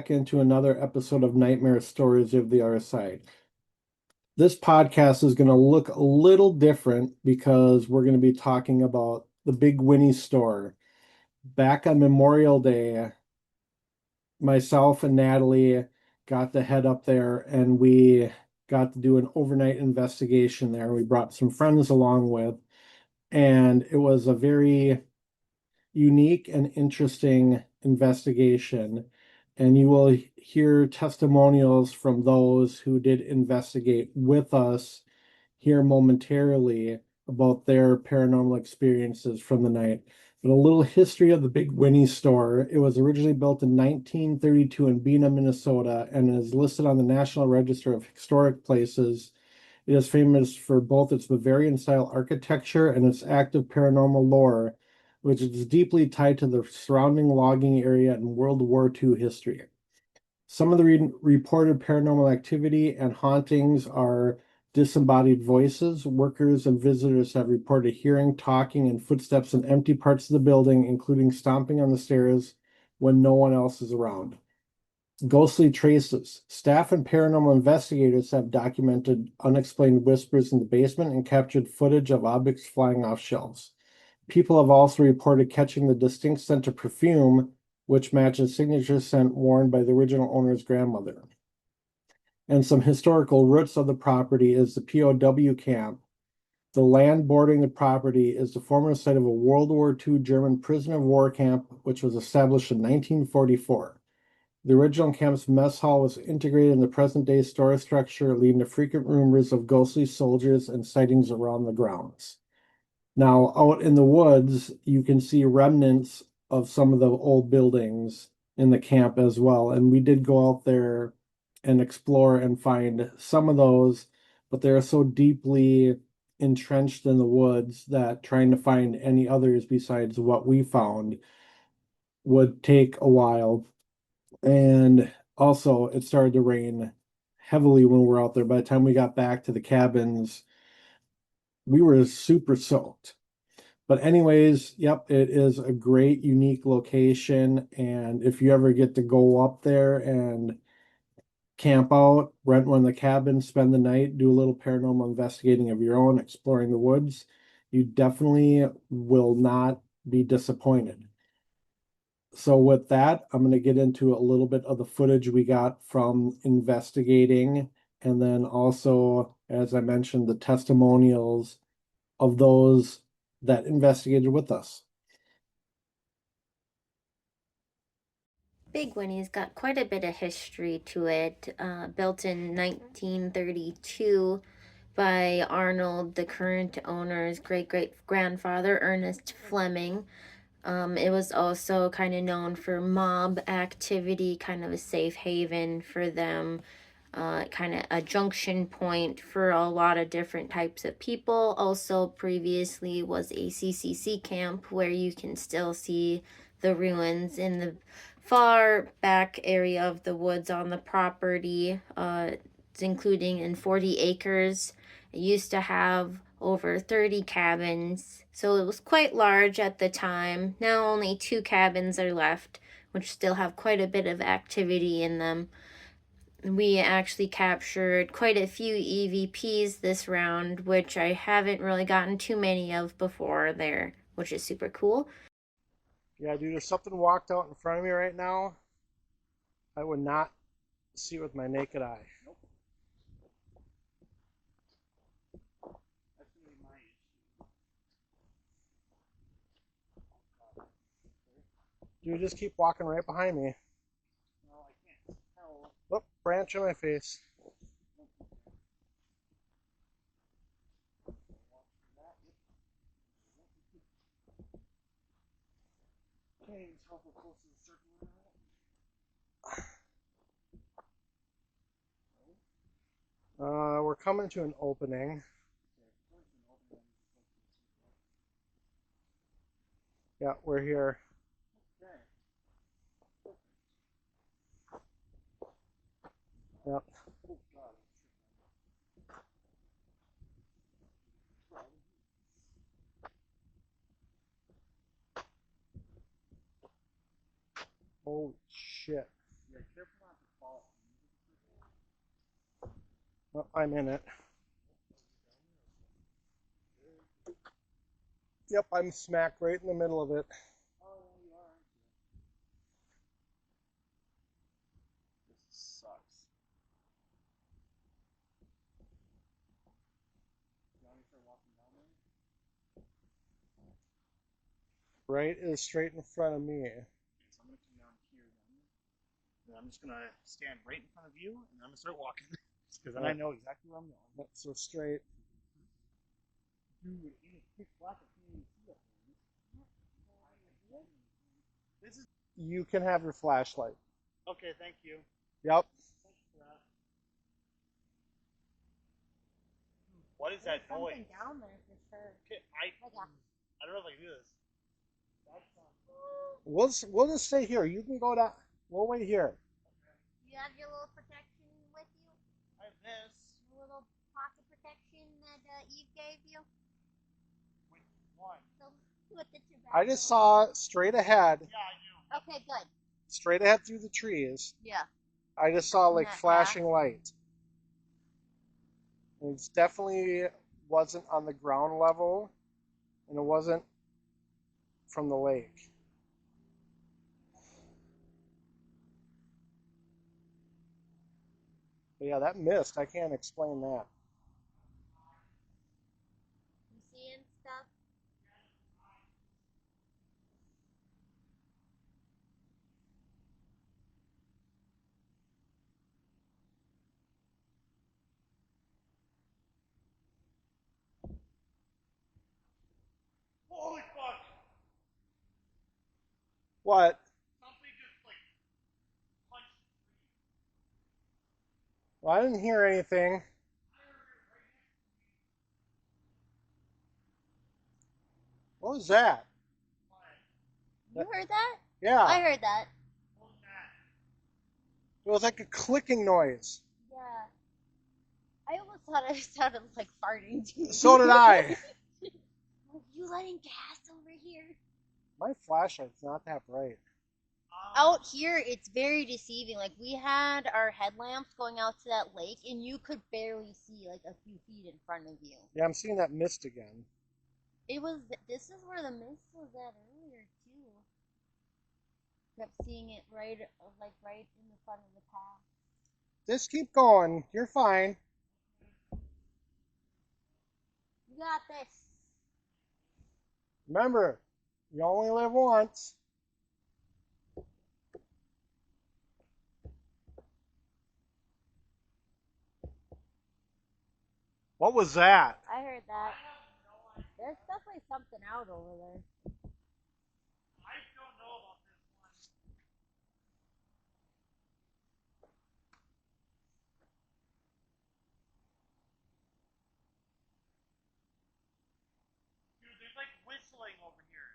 back into another episode of Nightmare.Stories of the Otherside. This podcast is going to look a little different because we're going to be talking about the big Winnie store. Back on Memorial Day, myself and Natalie got to head up there and we got to do an overnight investigation there. We brought some friends along with, and it was a very unique and interesting investigation. And you will hear testimonials from those who did investigate with us here momentarily about their paranormal experiences from the night. But a little history of the Big Winnie store. It was originally built in 1932 in Bena, Minnesota, and is listed on the National Register of Historic Places. It is famous for both its Bavarian style architecture and its active paranormal lore, which is deeply tied to the surrounding logging area and World War II history. Some of the reported paranormal activity and hauntings are disembodied voices. Workers and visitors have reported hearing, talking, and footsteps in empty parts of the building, including stomping on the stairs when no one else is around. Ghostly traces. Staff and paranormal investigators have documented unexplained whispers in the basement and captured footage of objects flying off shelves. People have also reported catching the distinct scent of perfume, which matches signature scent worn by the original owner's grandmother. And some historical roots of the property is the POW camp. The land bordering the property is the former site of a World War II German prisoner of war camp, which was established in 1944. The original camp's mess hall was integrated in the present-day store structure, leading to frequent rumors of ghostly soldiers and sightings around the grounds. Now, out in the woods, you can see remnants of some of the old buildings in the camp as well. And we did go out there and explore and find some of those, but they're so deeply entrenched in the woods that trying to find any others besides what we found would take a while. And also, it started to rain heavily when we were out there. By the time we got back to the cabins, we were super soaked. But anyways, yep, it is a great, unique location. And if you ever get to go up there and camp out, rent one of the cabins, spend the night, do a little paranormal investigating of your own, exploring the woods, you definitely will not be disappointed. So with that, I'm going to get into a little bit of the footage we got from investigating, and then also, as I mentioned, the testimonials of those that investigated with us. Big Winnie's got quite a bit of history to it. Built in 1932 by Arnold, the current owner's great great grandfather, Ernest Fleming. It was also kind of known for mob activity, kind of a safe haven for them, kind of a junction point for a lot of different types of people. Also, previously was a CCC camp where you can still see the ruins in the far back area of the woods on the property. It's including in 40 acres. It used to have over 30 cabins, so it was quite large at the time. Now only 2 cabins are left, which still have quite a bit of activity in them. We actually captured quite a few EVPs this round, which I haven't really gotten too many of before there, which is super cool. Yeah, dude, if something walked out in front of me right now, I would not see it with my naked eye. Dude, just keep walking right behind me. Oh, branch on my face. We're coming to an opening. Yeah, we're here. Yep. Holy shit. Well, I'm in it. Yep, I'm smack right in the middle of it. Oh, yeah, you are. This sucks. You want me to start walking down there? Right is straight in front of me. Okay, so I'm gonna come down here then. And I'm just gonna stand right in front of you, and I'm gonna start walking. Because then I know exactly where I'm going. That's so straight. Dude, in a pitch black, I can't even see up there. This is You can have your flashlight. okay. Thank you. Yep. Thank you for that. What is that noise? Something down there for sure. Okay, I don't know if I can do this. That's We'll just stay here. You can go down. We'll wait here. You have your little protection with you? I have this. Your little pocket protection that Eve gave you? Which one? So, with the tobacco. I just saw straight ahead, Yeah, I do. Okay, good. straight ahead through the trees. Yeah. I just saw like that flashing light. It definitely wasn't on the ground level, and it wasn't from the lake. But yeah, that mist, I can't explain that. You seeing stuff? Holy fuck! What? Something just like punched the tree. Well, I didn't hear anything. What was that? You heard that? Yeah, I heard that. What was that? it was like a clicking noise. Yeah. I almost thought it sounded like farting too. So did I. Are you letting gas over here? My flashlight's not that bright. Out here, it's very deceiving. Like, we had our headlamps going out to that lake, and you could barely see, like, a few feet in front of you. Yeah, I'm seeing that mist again. This is where the mist was at earlier, too. Kept seeing it right in the front of the path. Just keep going. You're fine. You got this. Remember, you only live once. What was that? I heard that. There's definitely something out over there. I don't know about this one. Dude, there's like whistling over here.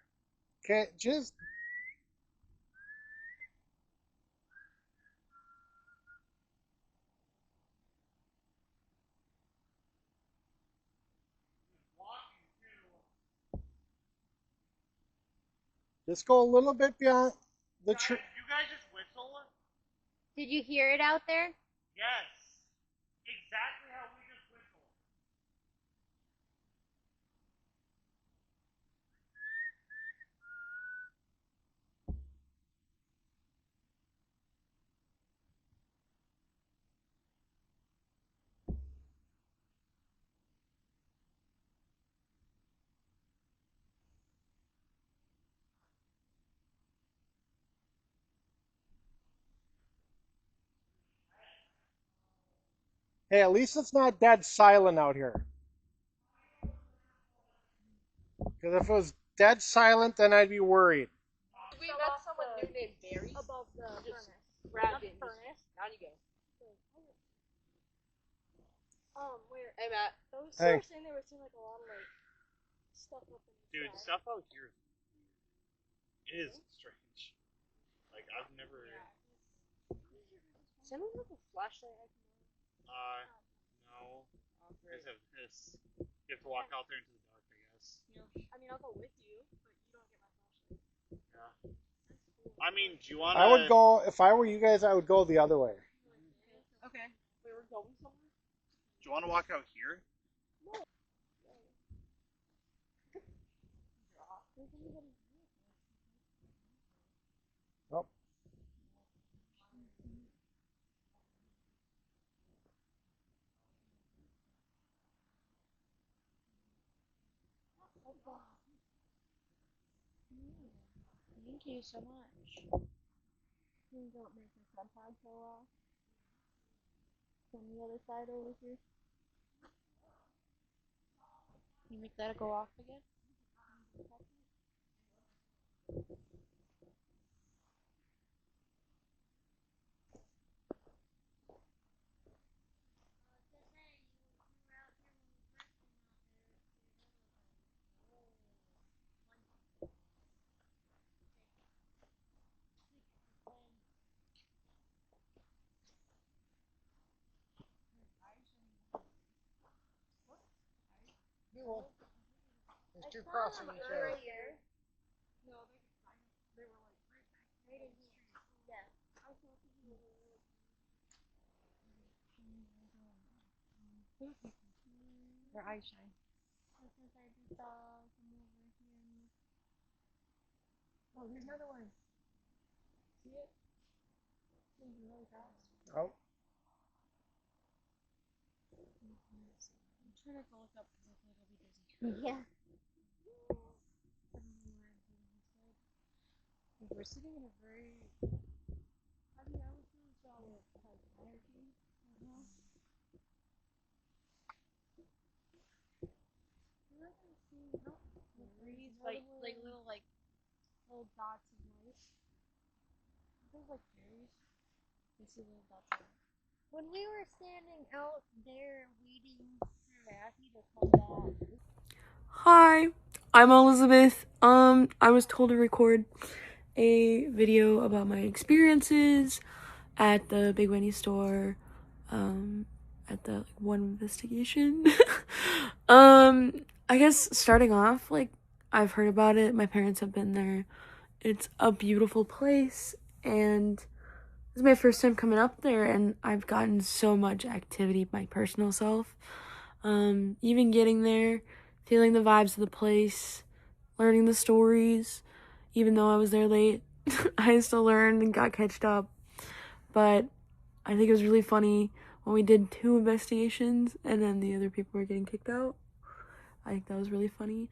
Okay, just Walking too. go a little bit beyond the tree. You guys just whistle? Did you hear it out there? Yes. Exactly how we just whistle. Hey, at least it's not dead silent out here. Because if it was dead silent, then I'd be worried. We met someone new named Barry. Above the Just furnace. grabbed Not it. the furnace. Down you go. Where Hey, Matt. those Hey. were saying they were seeing like a lot of like stuff up in the Dude, sky. stuff out here is strange. Like, I've never. Does anyone have a flashlight I can No. Oh, You great. guys have this. You have to walk out there into the dark, I guess. I mean, I'll go with you, but you don't get my flashlight. Yeah. I mean, do you want I would go, if I were you guys, I would go the other way. Okay. Wait, we're going somewhere? you want to walk out here? Oh. Thank you so much. Please don't make the sunshine go off. On the other side over here. Can you make that go off again? There's two crossing each other. Earlier. No, they were like right in the street. Yeah. I thought they were their eyes shine. Since I just saw some over here. Oh, there's another one. See it? There's really fast. Oh. I'm trying not to look up because I feel like I'll be dizzy. Yeah. We're sitting in a very. I mean, I was really strong with like energy. The breeze, like little dots of light. There's like fairies. You see little dots of light. When we were standing out there waiting for Matthew to come back. Hi, I'm Elizabeth. I was told to record a video about my experiences at the Big Winnie store, at the one investigation. I guess starting off, I've heard about it. My parents have been there. It's a beautiful place, and this is my first time coming up there, and I've gotten so much activity, my personal self. Even getting there, feeling the vibes of the place, learning the stories, even though I was there late, I still learned and got catched up. But I think it was really funny when we did 2 investigations and then the other people were getting kicked out. I think that was really funny.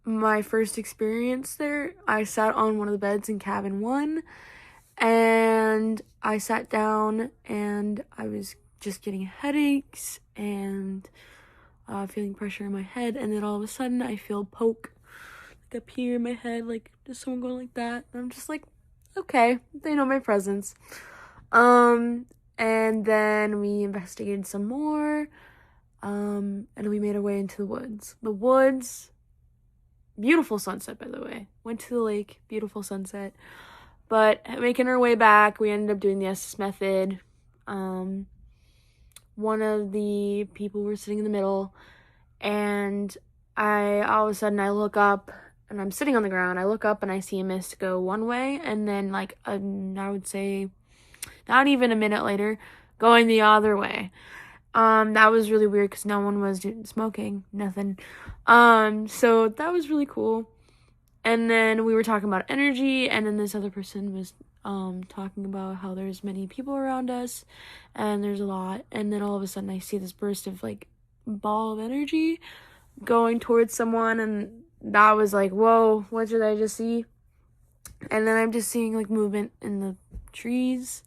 My first experience there, I sat on one of the beds in cabin 1, and I sat down and I was just getting headaches and feeling pressure in my head, and then all of a sudden I feel poke up here in my head, just someone going like that, and I'm just like, okay, they know my presence. And then we investigated some more, and we made our way into the woods. Beautiful sunset, by the way. Went to the lake, beautiful sunset. But making our way back, we ended up doing the Estes method. One of the people were sitting in the middle, and all of a sudden I look up, and I'm sitting on the ground. I look up and I see a mist go one way, and then I would say not even a minute later, going the other way. That was really weird because no one was smoking, nothing. So that was really cool. And then we were talking about energy, and then this other person was talking about how there's many people around us, and there's a lot, and then all of a sudden I see this burst of ball of energy going towards someone, and that was like, whoa, what did I just see? And then I'm just seeing movement in the trees.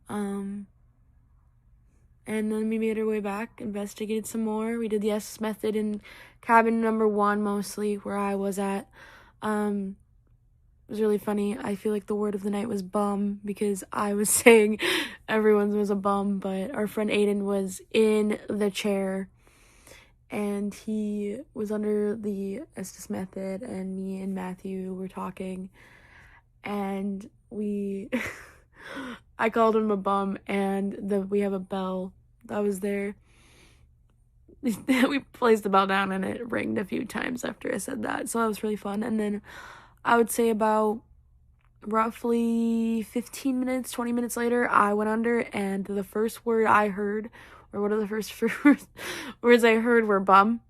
And then we made our way back, investigated some more. We did the Estes method in cabin number 1 mostly, where I was at. It was really funny. I feel like the word of the night was bum, because I was saying everyone's was a bum, but our friend Aiden was in the chair, and he was under the Estes method, and me and Matthew were talking, and I called him a bum, and we have a bell that was there. We placed the bell down, and it rang a few times after I said that, so that was really fun. And then I would say about roughly 15 minutes, 20 minutes later, I went under, and the first word I heard, or one of the first words I heard were bum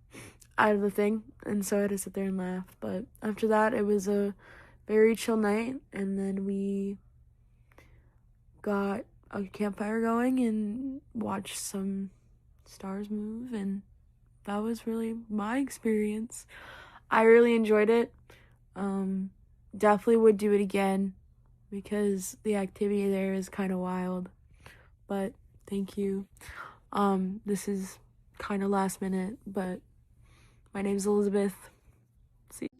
out of the thing, and so I had to sit there and laugh. But after that, it was a very chill night, and then we got a campfire going and watched some stars move, and that was really my experience. I really enjoyed it. Definitely would do it again because the activity there is kind of wild. But thank you. This is kind of last minute, but my name's Elizabeth. See.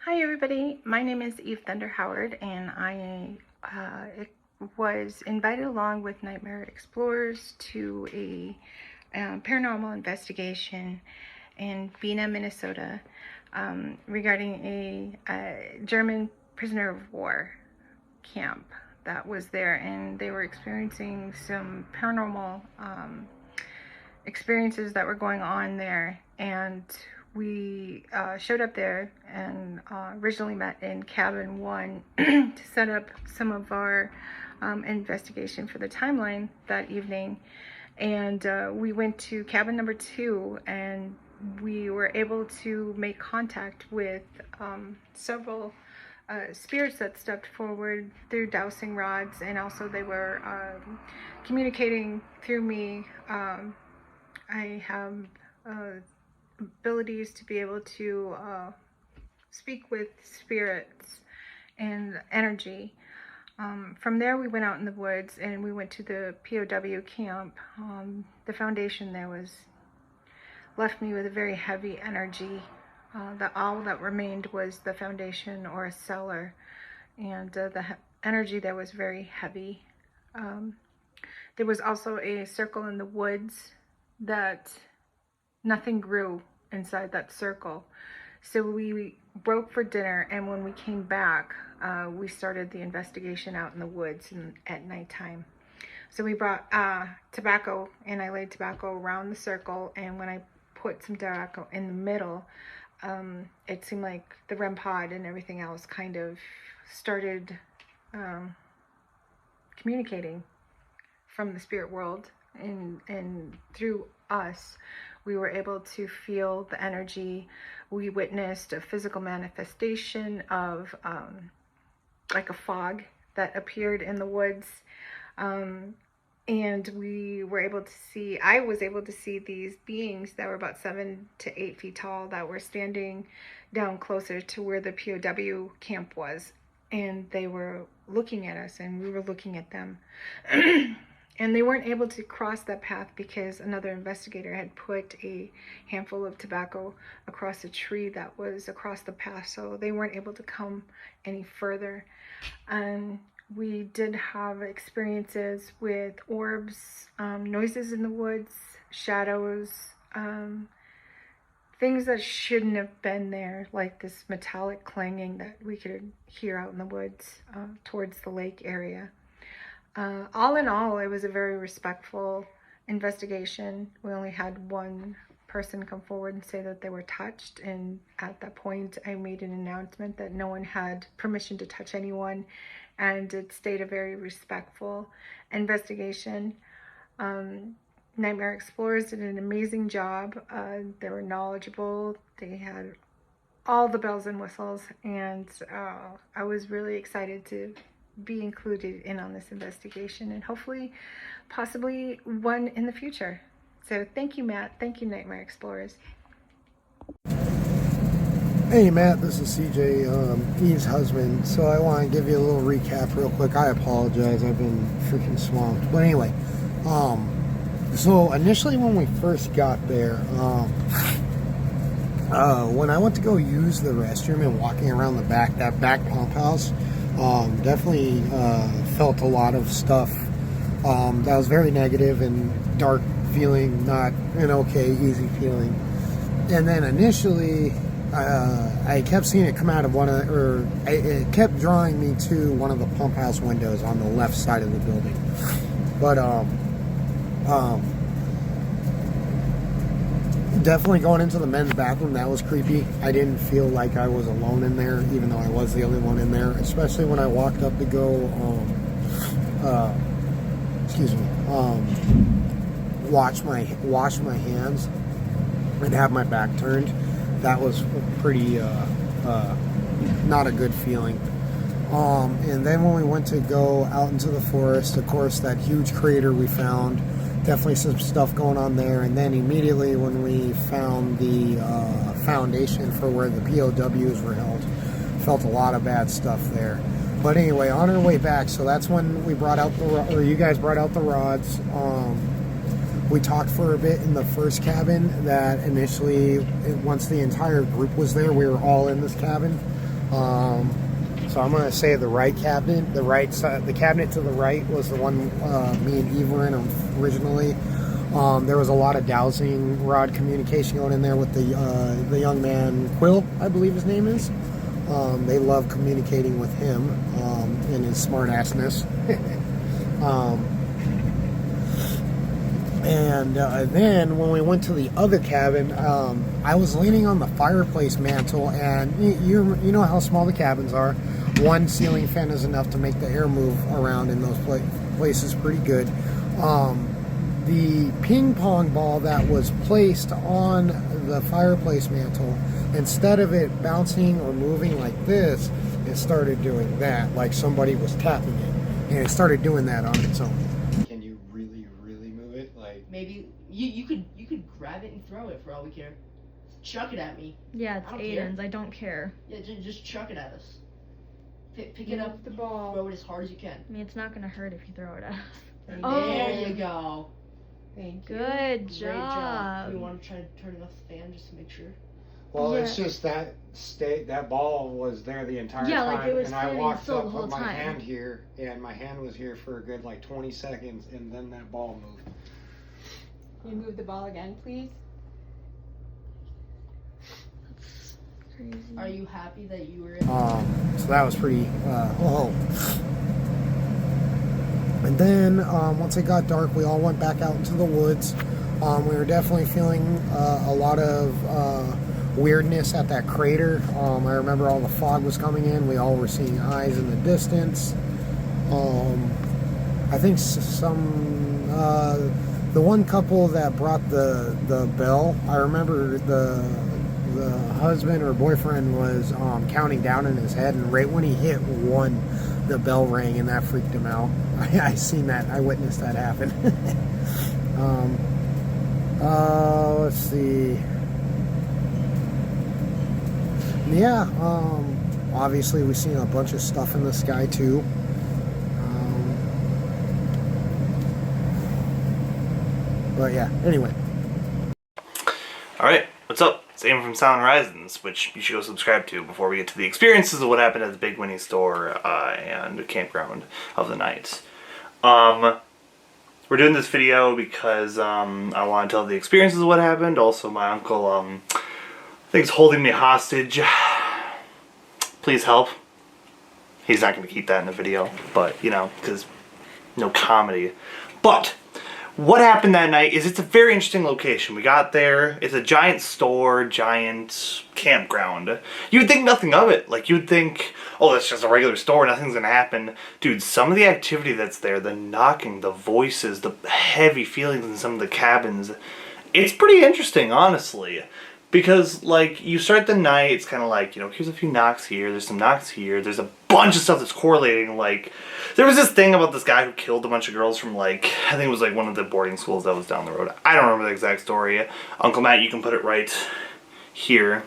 Hi everybody, my name is Eve Thunder Howard, and I was invited along with Nightmare.Explorers to a paranormal investigation in Bena, Minnesota, regarding a German prisoner of war camp that was there, and they were experiencing some paranormal experiences that were going on there. And we showed up there and originally met in cabin 1 to set up some of our investigation for the timeline that evening. And we went to cabin number 2, and we were able to make contact with several spirits that stepped forward through dowsing rods, and also they were communicating through me. I have abilities to be able to speak with spirits and energy. From there, we went out in the woods and we went to the POW camp. The foundation there left me with a very heavy energy. All that remained was the foundation or a cellar, and the energy there was very heavy. There was also a circle in the woods that nothing grew inside that circle. So we broke for dinner, and when we came back, we started the investigation out in the woods at nighttime. So we brought tobacco, and I laid tobacco around the circle, and when I put some tobacco in the middle, it seemed like the REM pod and everything else kind of started communicating from the spirit world, and through us we were able to feel the energy. We witnessed a physical manifestation of like a fog that appeared in the woods, and we were able to see, I was able to see these beings that were about 7 to 8 feet tall that were standing down closer to where the POW camp was, and they were looking at us and we were looking at them. And they weren't able to cross that path because another investigator had put a handful of tobacco across a tree that was across the path, so they weren't able to come any further. And we did have experiences with orbs, noises in the woods, shadows, things that shouldn't have been there, like this metallic clanging that we could hear out in the woods towards the lake area. All in all, it was a very respectful investigation. We only had one person come forward and say that they were touched, and at that point I made an announcement that no one had permission to touch anyone, and it stayed a very respectful investigation. Nightmare.Explorers did an amazing job. They were knowledgeable. They had all the bells and whistles, and I was really excited to be included in on this investigation, and hopefully possibly one in the future. So thank you, Matt. Thank you, Nightmare.Explorers. Hey Matt, this is CJ, Eve's husband. So I want to give you a little recap real quick. I apologize, I've been freaking swamped. But anyway, so initially when we first got there, when I went to go use the restroom and walking around the back, that back pump house, definitely felt a lot of stuff that was very negative and dark feeling, not an okay, easy feeling. And then initially, I kept seeing it come out of it kept drawing me to one of the pump house windows on the left side of the building. But Definitely going into the men's bathroom, that was creepy. I didn't feel like I was alone in there, even though I was the only one in there, especially when I walked up to go, wash my hands and have my back turned. That was pretty, not a good feeling. And then when we went to go out into the forest, of course, that huge crater we found, definitely some stuff going on there. And then immediately when we found the foundation for where the POWs were held, felt a lot of bad stuff there. But anyway, on our way back, so that's when we brought out you guys brought out the rods. We talked for a bit in the first cabin that initially, once the entire group was there, we were all in this cabin. So I'm going to say the right cabinet, the cabinet to the right was the one me and Eve were in originally. There was a lot of dowsing rod communication going in there with the young man, Quill, I believe his name is. They love communicating with him and his smart-assness. And then when we went to the other cabin, I was leaning on the fireplace mantle, and you know how small the cabins are. One ceiling fan is enough to make the air move around in those places pretty good. The ping pong ball that was placed on the fireplace mantle, instead of it bouncing or moving like this, it started doing that, like somebody was tapping it, and it started doing that on its own. Can you really move it? Like maybe you could grab it and throw it for all we care. Chuck it at me. Yeah, it's Aiden's. I don't care. Yeah, just chuck it at us. Pick it up, the ball. Throw it as hard as you can. I mean, it's not gonna hurt if you throw it at us. There you go. Thank you. Good job. Great job. Do you want to try turning off the fan just to make sure? Well, it's just that that ball was there the entire time, like it was and I walked still up the whole with my time. hand here, and my hand was here for a good 20 seconds, and then that ball moved. Can you move the ball again, please? Crazy. Are you happy that you were in? So that was pretty. And then once it got dark, we all went back out into the woods. We were definitely feeling a lot of weirdness at that crater. I remember all the fog was coming in. We all were seeing eyes in the distance. I think the one couple that brought the bell, I remember the husband or boyfriend was counting down in his head, and right when he hit 1, the bell rang, and that freaked him out. I seen that. I witnessed that happen. Let's see. Yeah, obviously we've seen a bunch of stuff in the sky too. But yeah, anyway. Alright, what's up? It's Aim from Sound Horizons, which you should go subscribe to before we get to the experiences of what happened at the Big Winnie store and campground of the night. We're doing this video because I want to tell the experiences of what happened. Also, my uncle I think is holding me hostage. Please help. He's not going to keep that in the video, but you know, because no comedy. But what happened that night is it's a very interesting location. We got there, it's a giant store, giant campground. You would think nothing of it. Like, you would think, oh, that's just a regular store, nothing's gonna happen. Dude, some of the activity that's there, the knocking, the voices, the heavy feelings in some of the cabins, it's pretty interesting, honestly. Because, like, you start the night, it's kind of like, you know, here's a few knocks here, there's some knocks here, there's a bunch of stuff that's correlating. Like, there was this thing about this guy who killed a bunch of girls from, like, I think it was, like, one of the boarding schools that was down the road. I don't remember the exact story. Uncle Matt, you can put it right here.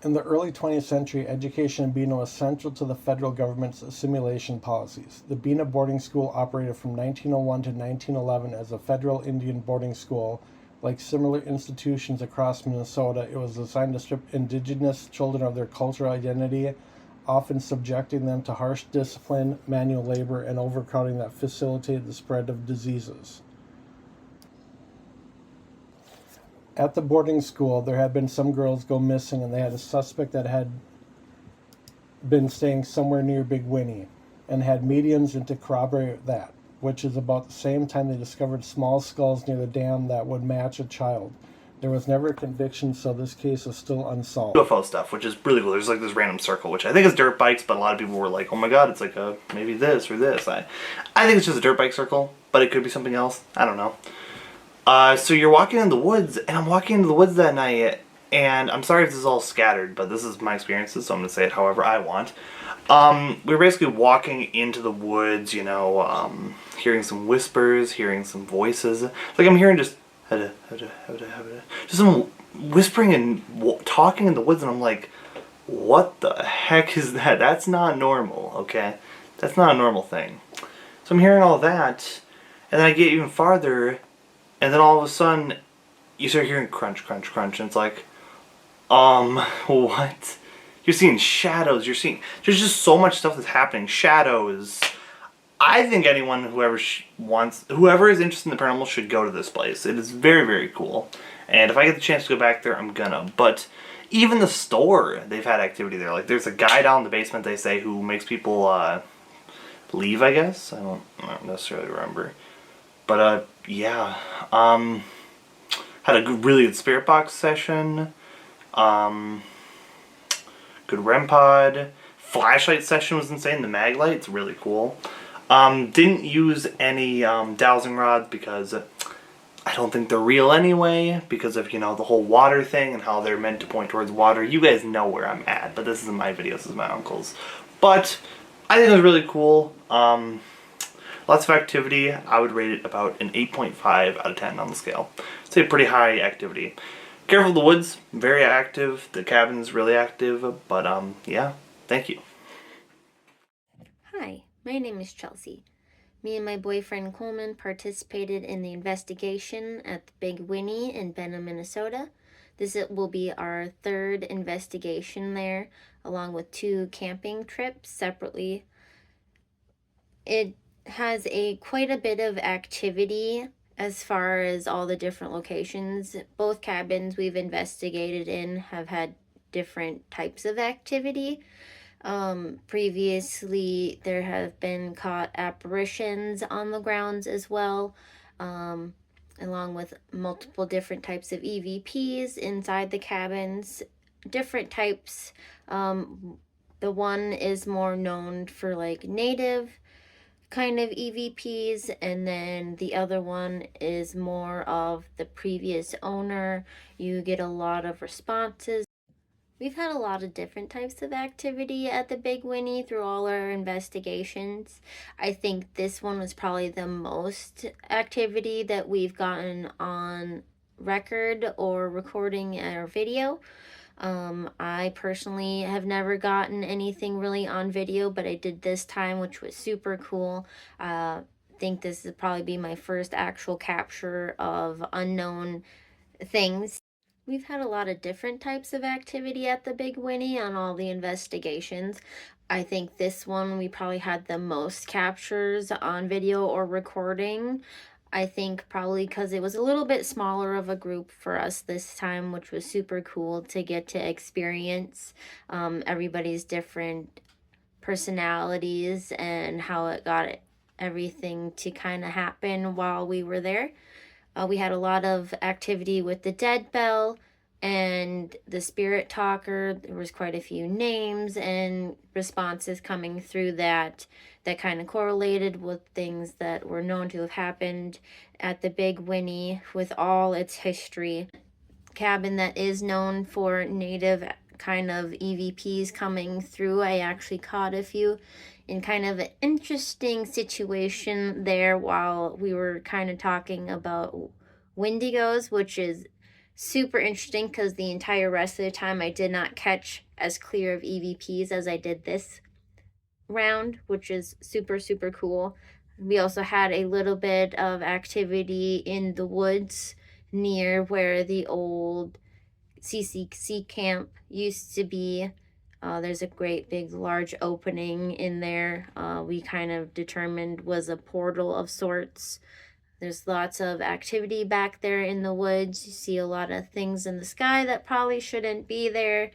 In the early 20th century, education in Bena was central to the federal government's assimilation policies. The Bena boarding school operated from 1901 to 1911 as a federal Indian boarding school. Like similar institutions across Minnesota, it was designed to strip indigenous children of their cultural identity, often subjecting them to harsh discipline, manual labor, and overcrowding that facilitated the spread of diseases. At the boarding school, there had been some girls go missing, and they had a suspect that had been staying somewhere near Big Winnie, and had mediums in to corroborate that. which is about the same time they discovered small skulls near the dam that would match a child. There was never a conviction, so this case is still unsolved. UFO stuff, which is really cool. There's like this random circle, which I think is dirt bikes, but a lot of people were like, oh my god, it's like a maybe this or this. I think it's just a dirt bike circle, but it could be something else. I don't know. So you're walking in the woods, and I'm walking into the woods that night, and I'm sorry if this is all scattered, but this is my experiences, so I'm going to say it however I want. We were basically walking into the woods, you know, hearing some whispers, hearing some voices. Like I'm hearing just some whispering and talking in the woods, and I'm like, what the heck is that? That's not normal, okay? That's not a normal thing. So I'm hearing all that, and then I get even farther, and then all of a sudden, you start hearing crunch, crunch, crunch, and it's like, what? You're seeing shadows, there's just so much stuff that's happening. Shadows. I think anyone, whoever is interested in the paranormal should go to this place. It is very, very cool. And if I get the chance to go back there, I'm gonna. But even the store, they've had activity there. Like, there's a guy down in the basement, they say, who makes people, leave, I guess? I don't necessarily remember. But, yeah. Had a really good spirit box session. Good REM pod. Flashlight session was insane. The mag light's really cool. Didn't use any dowsing rods because I don't think they're real anyway, because of, you know, the whole water thing and how they're meant to point towards water. You guys know where I'm at, but this isn't my video, this is my uncle's. But I think it was really cool. Lots of activity. I would rate it about an 8.5 out of 10 on the scale. It's a pretty high activity. Careful of the woods, very active. The cabin's really active, but yeah, thank you. Hi, my name is Chelsea. Me and my boyfriend Coleman participated in the investigation at the Big Winnie in Benham, Minnesota. This will be our third investigation there, along with 2 camping trips separately. It has quite a bit of activity as far as all the different locations. Both cabins we've investigated in have had different types of activity. Previously, there have been caught apparitions on the grounds as well, along with multiple different types of EVPs inside the cabins. Different types. The one is more known for like native kind of EVPs, and then the other one is more of the previous owner. You get a lot of responses. We've had a lot of different types of activity at the Big Winnie through all our investigations. I think this one was probably the most activity that we've gotten on record or recording or video. I personally have never gotten anything really on video, but I did this time, which was super cool. I think this would probably be my first actual capture of unknown things. We've had a lot of different types of activity at the Big Winnie on all the investigations. I think this one we probably had the most captures on video or recording. I think probably because it was a little bit smaller of a group for us this time, which was super cool to get to experience everybody's different personalities and how it got everything to kind of happen while we were there. We had a lot of activity with the dead bell and the spirit talker. There was quite a few names and responses coming through that kind of correlated with things that were known to have happened at the Big Winnie with all its history. Cabin that is known for native kind of EVPs coming through. I actually caught a few in kind of an interesting situation there while we were kind of talking about Wendigos, which is super interesting because the entire rest of the time I did not catch as clear of EVPs as I did this round, which is super, super cool. We also had a little bit of activity in the woods near where the old CCC camp used to be. There's a great big large opening in there. We kind of determined was a portal of sorts. There's lots of activity back there in the woods. You see a lot of things in the sky that probably shouldn't be there.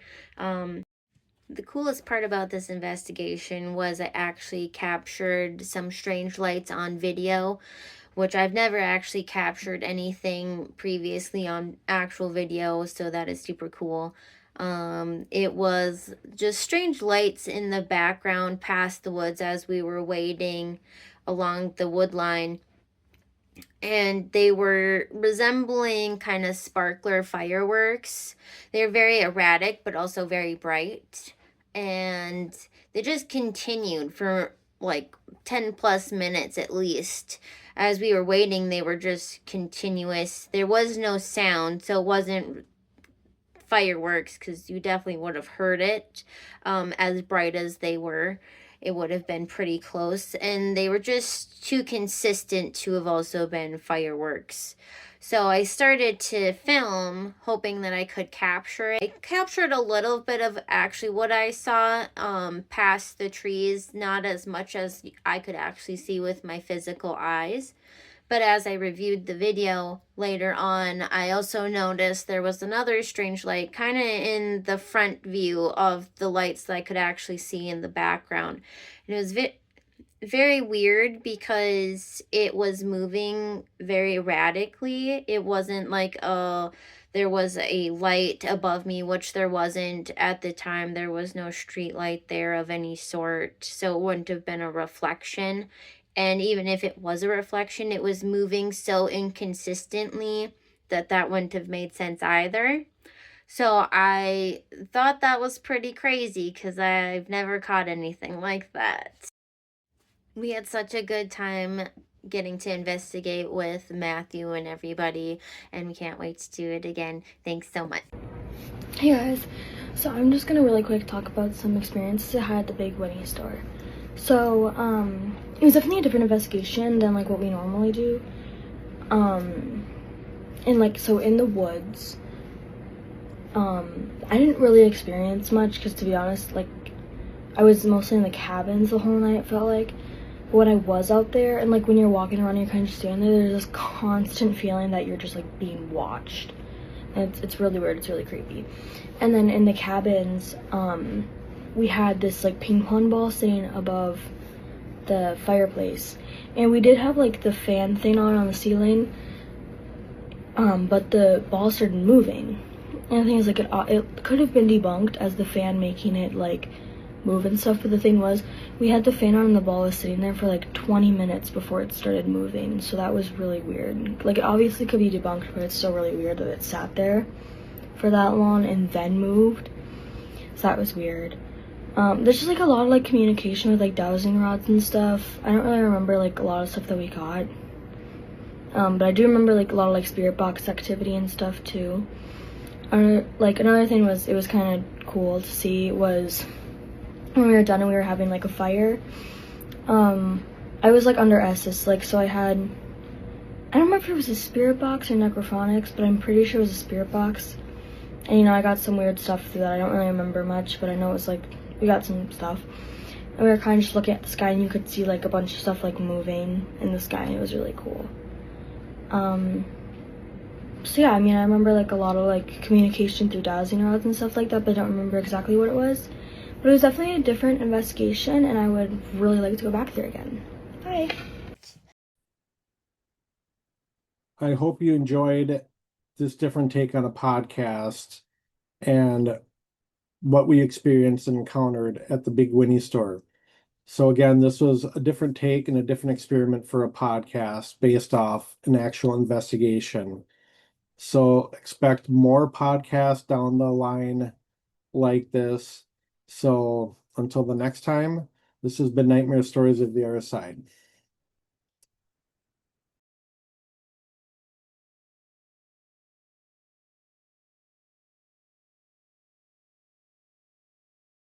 The coolest part about this investigation was I actually captured some strange lights on video, which I've never actually captured anything previously on actual video, so that is super cool. It was just strange lights in the background past the woods as we were waiting along the wood line, and they were resembling kind of sparkler fireworks. They're very erratic but also very bright, and they just continued for like 10 plus minutes at least. As we were waiting, they were just continuous. There was no sound, so it wasn't fireworks, because you definitely would have heard it. As bright as they were, it would have been pretty close, and they were just too consistent to have also been fireworks. So I started to film, hoping that I could capture it. I captured a little bit of actually what I saw past the trees, not as much as I could actually see with my physical eyes. But as I reviewed the video later on, I also noticed there was another strange light kind of in the front view of the lights that I could actually see in the background. And it was very weird because it was moving very erratically. It wasn't like there was a light above me, which there wasn't at the time. There was no street light there of any sort, so it wouldn't have been a reflection. And even if it was a reflection, it was moving so inconsistently that wouldn't have made sense either. So I thought that was pretty crazy because I've never caught anything like that. We had such a good time getting to investigate with Matthew and everybody, and we can't wait to do it again. Thanks so much. Hey guys, so I'm just gonna really quick talk about some experiences I had at the Big Winnie store. So, it was definitely a different investigation than like what we normally do. And like, so in the woods, I didn't really experience much because, to be honest, like, I was mostly in the cabins the whole night, it felt like. But when I was out there, and like when you're walking around, you're kind of just standing there, there's this constant feeling that you're just like being watched. And it's really weird, it's really creepy. And then in the cabins, we had this like ping pong ball sitting above the fireplace, and we did have like the fan thing on the ceiling, but the ball started moving, and the thing is, like, it could have been debunked as the fan making it like move and stuff, but the thing was, we had the fan on and the ball was sitting there for like 20 minutes before it started moving, so that was really weird. Like, it obviously could be debunked, but it's still really weird that it sat there for that long and then moved, so that was weird. There's just like a lot of like communication with like dowsing rods and stuff. I don't really remember like a lot of stuff that we got, but I do remember like a lot of like spirit box activity and stuff too. Like, another thing was, it was kind of cool to see was when we were done and we were having like a fire. I was like under Estes, like, so I don't remember if it was a spirit box or necrophonics, but I'm pretty sure it was a spirit box. And you know, I got some weird stuff through that. I don't really remember much, but I know it was like, we got some stuff. And we were kind of just looking at the sky, and you could see like a bunch of stuff like moving in the sky, and it was really cool. So yeah, I mean, I remember like a lot of like communication through dowsing rods and stuff like that, but I don't remember exactly what it was. But it was definitely a different investigation, and I would really like to go back there again. Bye. I hope you enjoyed this different take on a podcast and what we experienced and encountered at the Big Winnie store. So again, this was a different take and a different experiment for a podcast based off an actual investigation. So expect more podcasts down the line like this. So until the next time, this has been Nightmare Stories of the Otherside.